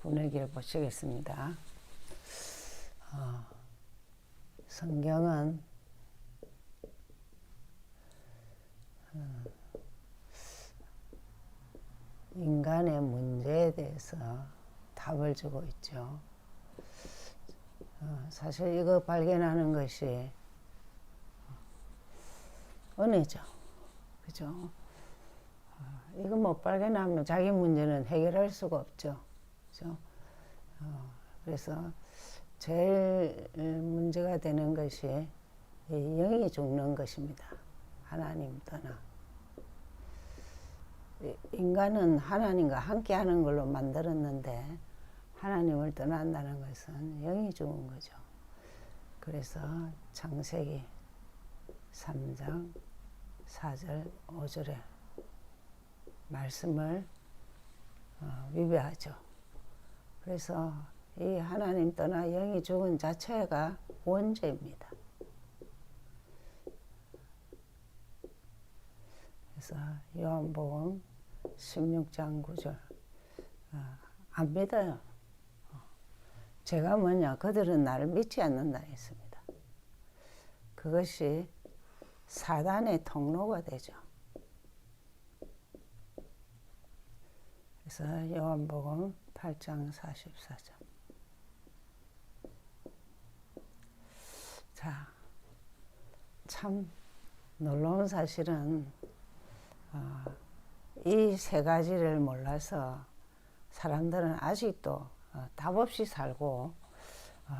분위기를 보시겠습니다. 성경은 인간의 문제에 대해서 답을 주고 있죠. 사실 이거 발견하는 것이 은혜죠. 그죠? 이거 못 발견하면 자기 문제는 해결할 수가 없죠. 그죠? 그래서 제일 문제가 되는 것이 영이 죽는 것입니다. 하나님 떠나. 인간은 하나님과 함께 하는 걸로 만들었는데 하나님을 떠난다는 것은 영이 죽은 거죠. 그래서 창세기 3장 4절 5절에 말씀을 위배하죠. 그래서 이 하나님 떠나 영이 죽은 자체가 원죄입니다. 그래서 요한복음 16장 9절 안 믿어요. 제가 뭐냐, 그들은 나를 믿지 않는다 했습니다. 그것이 사단의 통로가 되죠. 그래서 요한복음 8장 44절. 자, 참 놀라운 사실은 이 세 가지를 몰라서 사람들은 아직도 답 없이 살고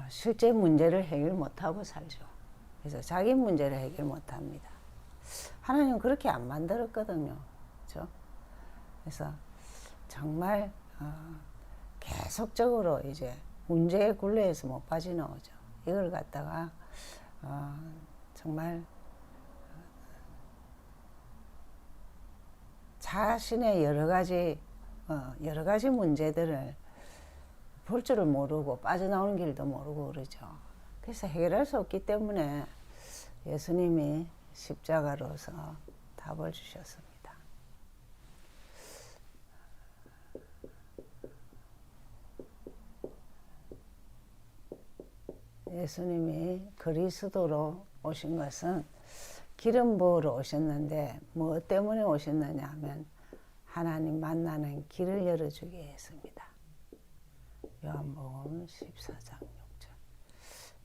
실제 문제를 해결 못하고 살죠. 그래서 자기 문제를 해결 못합니다. 하나님은 그렇게 안 만들었거든요. 그렇죠? 그래서 정말 계속적으로 이제 문제의 굴레에서 못 빠져나오죠. 이걸 갖다가 정말 자신의 여러 가지 문제들을 볼 줄을 모르고 빠져나오는 길도 모르고 그러죠. 그래서 해결할 수 없기 때문에 예수님이 십자가로서 답을 주셨습니다. 예수님이 그리스도로 오신 것은 기름 부으러 오셨는데 무엇 때문에 오셨느냐 하면 하나님 만나는 길을 열어주기 위해서입니다. 요한복음 14장 6절.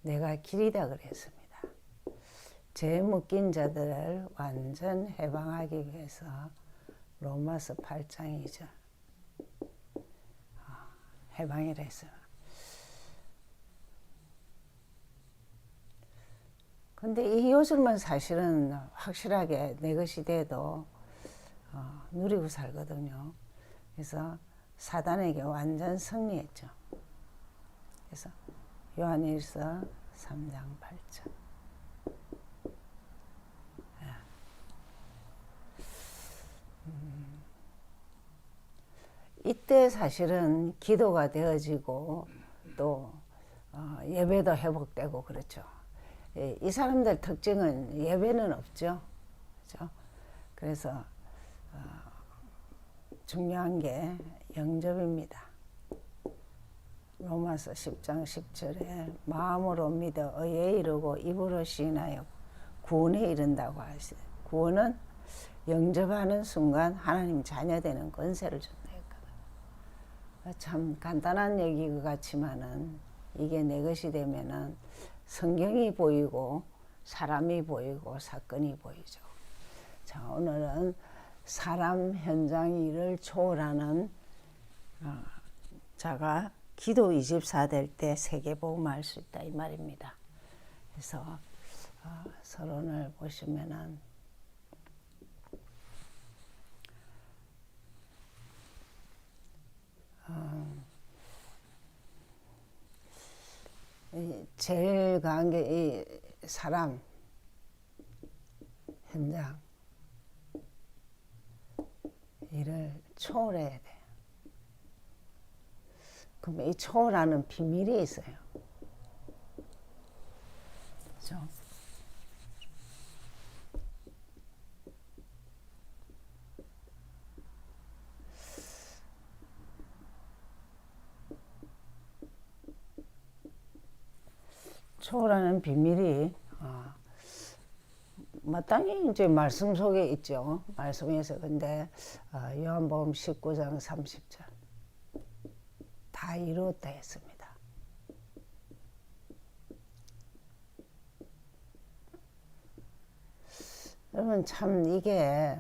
내가 길이다 그랬습니다. 죄 묶인 자들을 완전 해방하기 위해서 로마서 8장 2절 해방이라 했어요. 근데 이 요즘은 사실은 확실하게 내 것이 돼도 누리고 살거든요. 그래서 사단에게 완전 승리했죠. 그래서 요한일서 3장 8절. 이때 사실은 기도가 되어지고 또 예배도 회복되고 그렇죠. 이 사람들 특징은 예배는 없죠. 그렇죠? 그래서 중요한 게 영접입니다. 로마서 10장 10절에 마음으로 믿어 의에 이르고 입으로 시인하여 구원에 이른다고 하시죠. 구원은 영접하는 순간 하나님 자녀되는 권세를 준다 했거든요. 참 간단한 얘기 같지만은 이게 내 것이 되면은 성경이 보이고 사람이 보이고 사건이 보이죠. 자, 오늘은 사람 현장 일을 초월하는 자가 기도 24 될 때 세계복음할 수 있다 이 말입니다. 그래서 서론을 보시면은 제일 강한 게 이 사람 현장 일을 초월해야 돼. 그럼 이 초월하는 비밀이 있어요. 그렇죠? 초월하는 비밀이 마땅히 이제 말씀 속에 있죠. 말씀에서. 근데 요한복음 19장 30절 다 이루었다 했습니다. 여러분 참 이게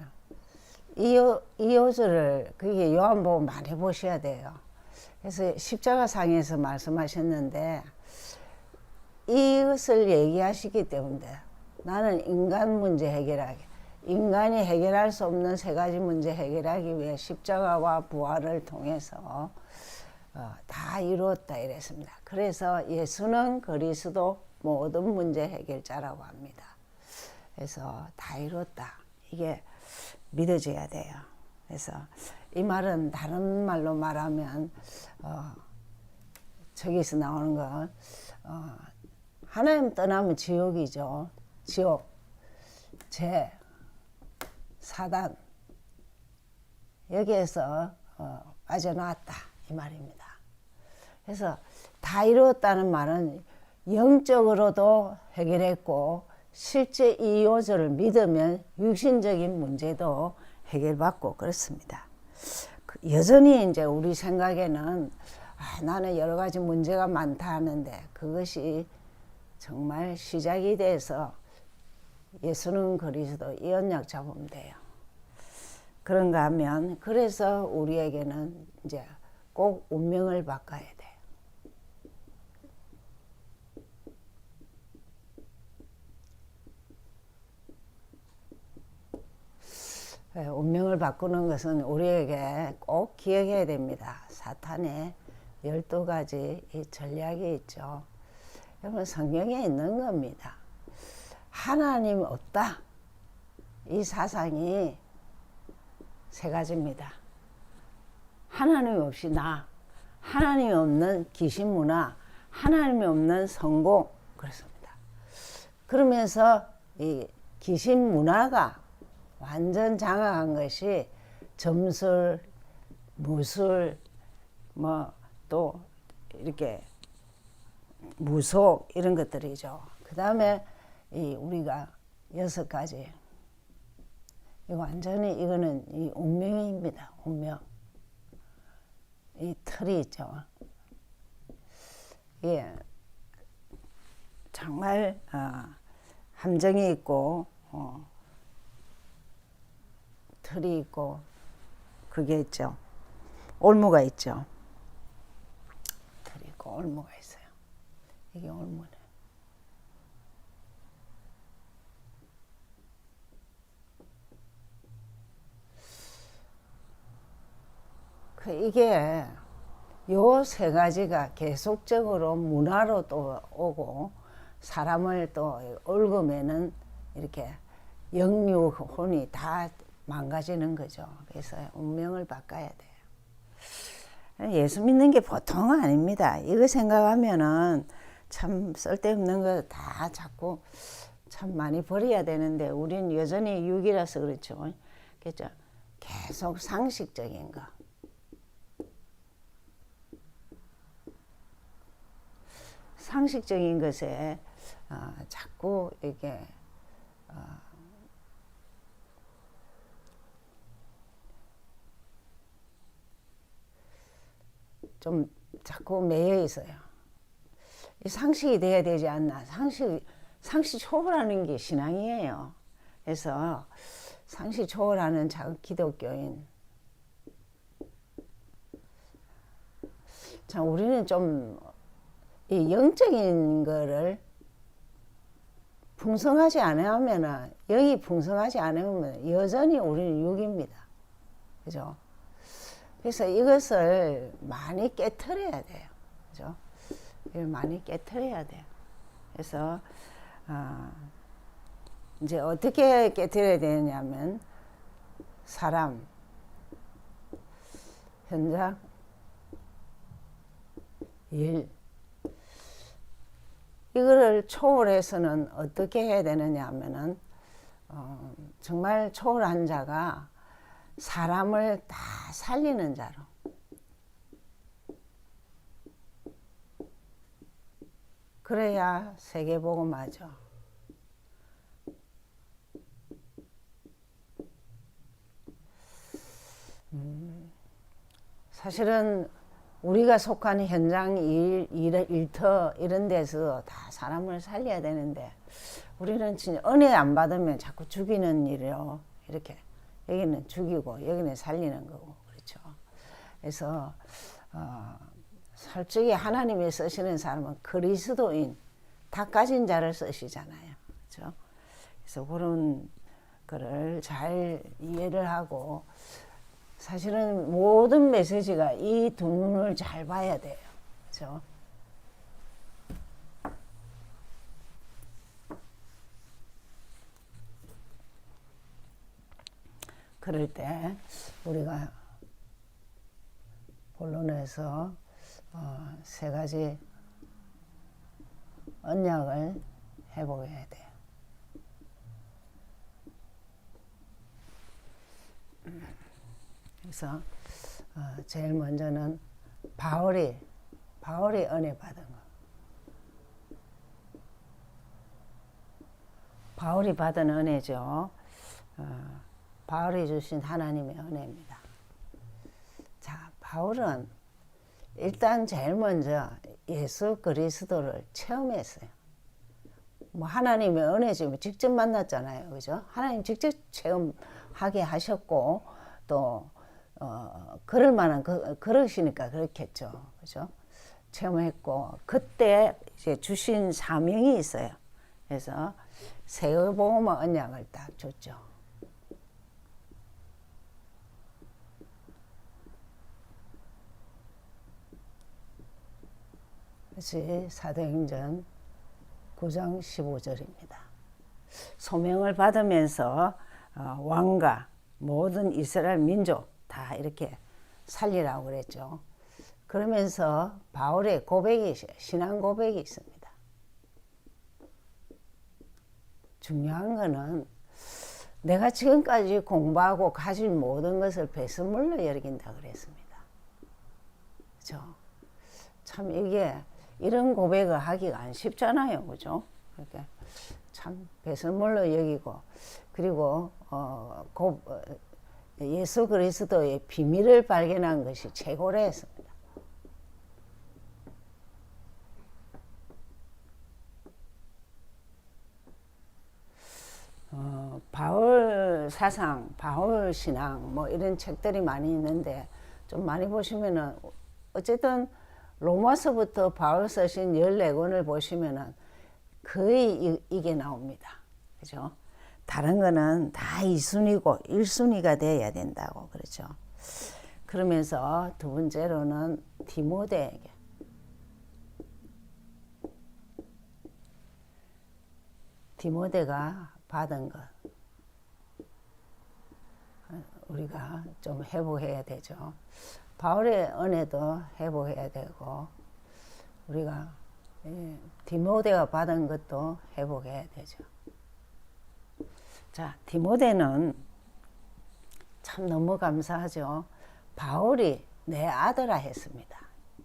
이 요절을 그게 요한복음 많이 보셔야 돼요. 그래서 십자가상에서 말씀하셨는데 이것을 얘기하시기 때문에 나는 인간 문제 해결하기, 인간이 해결할 수 없는 세 가지 문제 해결하기 위해 십자가와 부활을 통해서 다 이루었다 이랬습니다. 그래서 예수는 그리스도 모든 문제 해결자라고 합니다. 그래서 다 이루었다. 이게 믿어져야 돼요. 그래서 이 말은 다른 말로 말하면 저기서 나오는 건 하나님 떠나면 지옥이죠. 지옥, 죄, 사단 여기에서 빠져나왔다 이 말입니다. 그래서 다 이루었다는 말은 영적으로도 해결했고 실제 이 요절을 믿으면 육신적인 문제도 해결받고 그렇습니다. 여전히 이제 우리 생각에는 나는 여러 가지 문제가 많다 하는데 그것이 정말 시작이 돼서 예수는 그리스도 이 언약 잡으면 돼요. 그런가 하면 그래서 우리에게는 이제 꼭 운명을 바꿔야 돼요. 운명을 바꾸는 것은 우리에게 꼭 기억해야 됩니다. 사탄의 12가지 이 전략이 있죠. 여러분 성경에 있는 겁니다. 하나님 없다. 이 사상이 세 가지입니다. 하나님 없이 나, 하나님이 없는 귀신문화, 하나님이 없는 성공 그렇습니다. 그러면서 이 귀신문화가 완전 장악한 것이 점술, 무술, 뭐 또 이렇게 무속 이런 것들이죠. 그 다음에 이 우리가 6가지. 이 완전히 이거는 이 운명입니다. 운명. 이 틀이 있죠. 예, 정말 함정이 있고 틀이 있고 그게 있죠. 올무가 있죠. 틀이 있고 올무가 있어요. 이게 올무네. 이게 요 세 가지가 계속적으로 문화로 또 오고 사람을 또 얽으면은 이렇게 영육혼이 다 망가지는 거죠. 그래서 운명을 바꿔야 돼요. 예수 믿는 게 보통 아닙니다. 이거 생각하면은 참 쓸데없는 거 다 자꾸 참 많이 버려야 되는데 우린 여전히 육이라서 그렇죠. 그렇죠. 계속 상식적인 거. 상식적인 것에 자꾸 이게 좀 자꾸 매여 있어요. 상식이 돼야 되지 않나. 상식 초월하는 게 신앙이에요. 그래서 상식 초월하는 기독교인. 참 우리는 좀 이 영적인 거를 풍성하지 않으면 영이 풍성하지 않으면 여전히 우리는 육입니다. 그죠? 그래서 이것을 많이 깨트려야 돼요. 그죠? 이걸 많이 깨트려야 돼요. 그래서 이제 어떻게 깨트려야 되냐면 사람, 현장, 일 이거를 초월해서는 어떻게 해야 되느냐 하면은 정말 초월한 자가 사람을 다 살리는 자로 그래야 세계복음화죠. 사실은 우리가 속한 현장 일터 이런 데서 다 사람을 살려야 되는데 우리는 진짜 은혜 안 받으면 자꾸 죽이는 일이요. 이렇게 여기는 죽이고 여기는 살리는 거고 그렇죠. 그래서 솔직히 하나님이 쓰시는 사람은 그리스도인 다 가진 자를 쓰시잖아요. 그렇죠. 그래서 그런 거를 잘 이해를 하고 사실은 모든 메시지가 이 두 눈을 잘 봐야 돼요. 그렇죠? 그럴 때 우리가 본론에서 세 가지 언약을 회복해야 돼요. 그래서 제일 먼저는 바울이 은혜 받은 거. 바울이 받은 은혜죠. 바울이 주신 하나님의 은혜입니다. 자, 바울은 일단 제일 먼저 예수 그리스도를 체험했어요. 뭐 하나님의 은혜지만 직접 만났잖아요. 그죠? 하나님 직접 체험하게 하셨고 또 그럴 만한 그러시니까 그렇겠죠. 그죠? 체험했고 그때 이제 주신 사명이 있어요. 그래서 세계복음화 언약을 딱 줬죠. 그것이 사도행전 9장 15절입니다. 소명을 받으면서 왕과 모든 이스라엘 민족 다 이렇게 살리라고 그랬죠. 그러면서 바울의 신앙 고백이 있습니다. 중요한 거는 내가 지금까지 공부하고 가진 모든 것을 배설물로 여긴다 그랬습니다. 그죠? 참 이게 이런 고백을 하기가 안 쉽잖아요. 그죠? 그러니까 참 배설물로 여기고 그리고 예수 그리스도의 비밀을 발견한 것이 최고라 했습니다. 바울 사상, 바울 신앙 뭐 이런 책들이 많이 있는데 좀 많이 보시면은 어쨌든 로마서부터 바울 쓰신 14권을 보시면은 거의 이게 나옵니다. 그죠? 다른 거는 다 2순위고 1순위가 돼야 된다고 그렇죠. 그러면서 두 번째로는 디모데에게 디모데가 받은 것 우리가 좀 회복해야 되죠. 바울의 은혜도 회복해야 되고 우리가 디모데가 받은 것도 회복해야 되죠. 자, 디모데는 참 너무 감사하죠. 바울이 내 아들아 했습니다.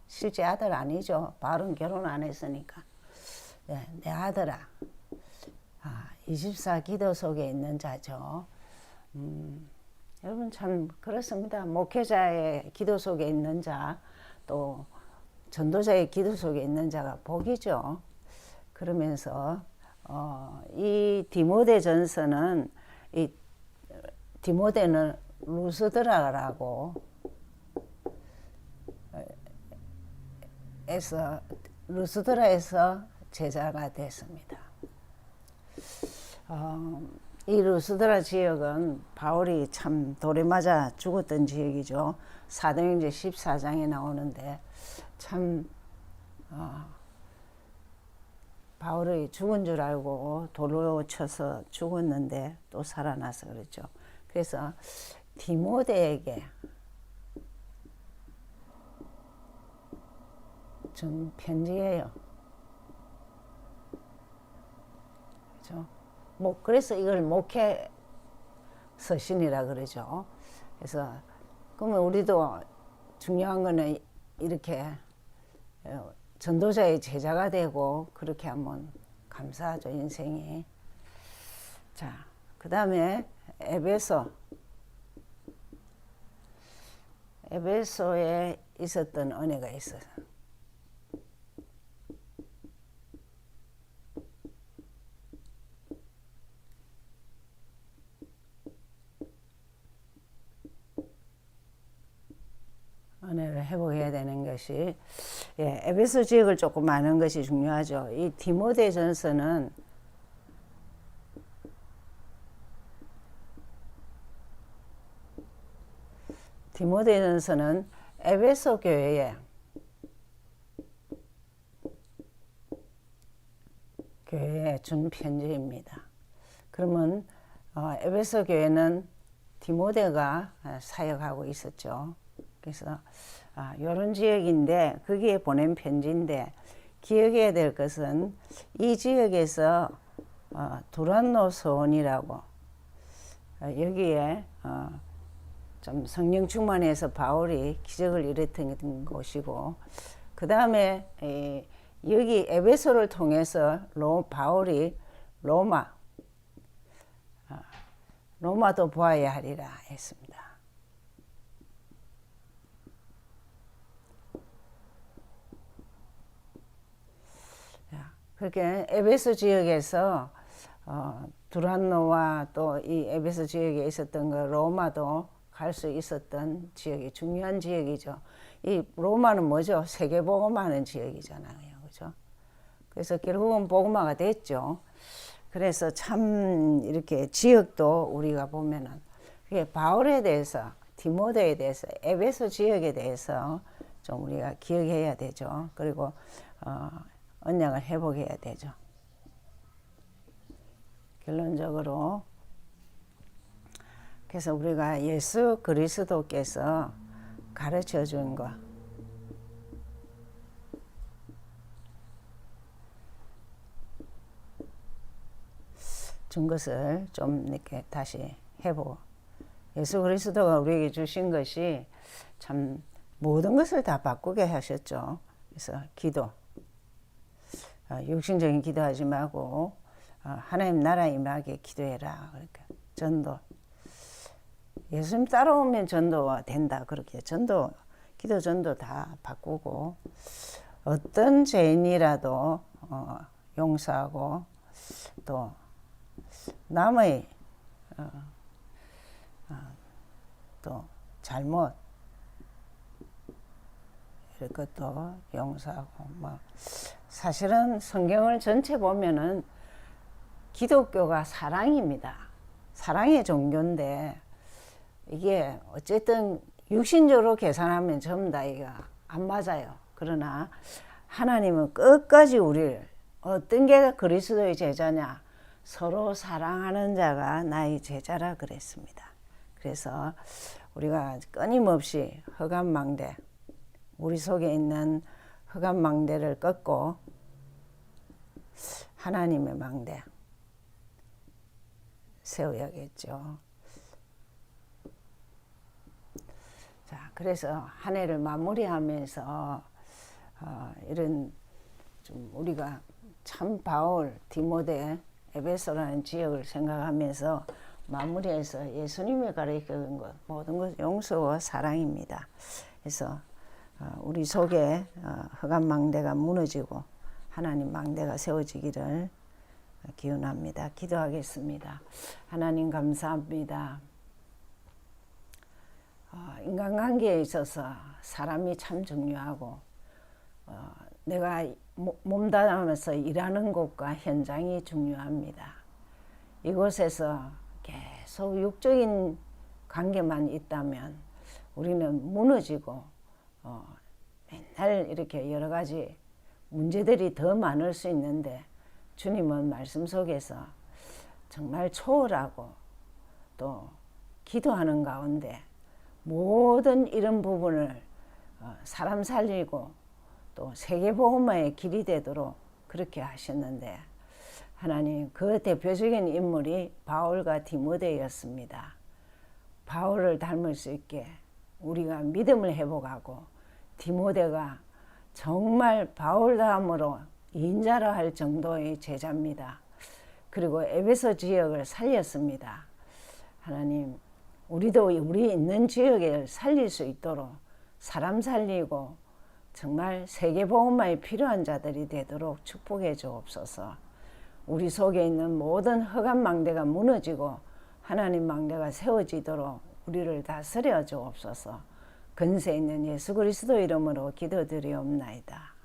실제 아들 아니죠. 바울은 결혼 안 했으니까. 네, 내 아들아. 24 기도 속에 있는 자죠. 여러분 참 그렇습니다. 목회자의 기도 속에 있는 자, 또 전도자의 기도 속에 있는 자가 복이죠. 그러면서 이 디모데 전서는 이 디모데는 루스드라라고 루스드라에서 제자가 됐습니다. 이 루스드라 지역은 바울이 참 돌에 맞아 죽었던 지역이죠. 사도행전 14장에 나오는데 참 바울이 죽은 줄 알고 돌로 쳐서 죽었는데 또 살아나서 그랬죠. 그래서 디모데에게 준 편지예요. 그렇죠? 그래서 이걸 목회 서신이라 그러죠. 그래서 그러면 우리도 중요한 거는 이렇게 전도자의 제자가 되고 그렇게 하면 감사하죠, 인생이. 자, 그 다음에 에베소에 있었던 은혜가 있어요. 은혜를 회복해야 되는 것이, 에베소 지역을 조금 아는 것이 중요하죠. 이 디모데전서는 에베소 교회에 준 편지입니다. 그러면 에베소 교회는 디모데가 사역하고 있었죠. 그래서 이런 지역인데 거기에 보낸 편지인데, 기억해야 될 것은 이 지역에서 두란노 서원이라고 여기에 좀 성령 충만해서 바울이 기적을 일으켰던 곳이고, 그 다음에 여기 에베소를 통해서 바울이 로마도 보아야 하리라 했습니다. 그렇게 에베소 지역에서 두란노와 또 이 에베소 지역에 있었던 그 로마도 갈 수 있었던 지역이 중요한 지역이죠. 이 로마는 뭐죠? 세계복음하는 지역이잖아요, 그죠? 그래서 결국은 복음화가 됐죠. 그래서 참 이렇게 지역도 우리가 보면은 바울에 대해서, 디모데에 대해서, 에베소 지역에 대해서 좀 우리가 기억해야 되죠. 그리고 언약을 회복해야 되죠. 결론적으로 그래서 우리가 예수 그리스도께서 가르쳐 준 것을 좀 이렇게 다시 해보고, 예수 그리스도가 우리에게 주신 것이 참 모든 것을 다 바꾸게 하셨죠. 그래서 기도, 육신적인 기도하지 말고 하나님 나라 임하게 기도해라. 그러니까 전도, 예수님 따라오면 전도가 된다. 그렇게 기도 전도 다 바꾸고, 어떤 죄인이라도 용서하고, 또 남의 또 잘못 이런 것도 용서하고, 사실은 성경을 전체 보면은 기독교가 사랑입니다. 사랑의 종교인데, 이게 어쨌든 육신적으로 계산하면 전부 다 이거 안 맞아요. 그러나 하나님은 끝까지 우리를, 어떤 게 그리스도의 제자냐, 서로 사랑하는 자가 나의 제자라 그랬습니다. 그래서 우리가 끊임없이 허감망대, 우리 속에 있는 허감망대를 꺾고 하나님의 망대 세워야겠죠. 자, 그래서 한 해를 마무리하면서 이런 좀 우리가 참 바울, 디모데, 에베소라는 지역을 생각하면서 마무리해서 예수님이 가르치는 것, 모든 것 용서와 사랑입니다. 그래서 우리 속에 흑암 망대가 무너지고 하나님 망대가 세워지기를 기원합니다. 기도하겠습니다. 하나님 감사합니다. 인간관계에 있어서 사람이 참 중요하고, 내가 몸담아서 일하는 곳과 현장이 중요합니다. 이곳에서 계속 육적인 관계만 있다면 우리는 무너지고 맨날 이렇게 여러 가지 문제들이 더 많을 수 있는데, 주님은 말씀 속에서 정말 초월하고 또 기도하는 가운데 모든 이런 부분을 사람 살리고 또 세계복음화의 길이 되도록 그렇게 하셨는데, 하나님 그 대표적인 인물이 바울과 디모데였습니다. 바울을 닮을 수 있게 우리가 믿음을 회복하고, 디모데가 정말 바울 다음으로 인자라 할 정도의 제자입니다. 그리고 에베소 지역을 살렸습니다. 하나님, 우리도 우리 있는 지역을 살릴 수 있도록 사람 살리고 정말 세계복음화에 필요한 자들이 되도록 축복해 주옵소서. 우리 속에 있는 모든 흑암 망대가 무너지고 하나님 망대가 세워지도록 우리를 다스려 주옵소서. 근세 있는 예수 그리스도 이름으로 기도드리옵나이다.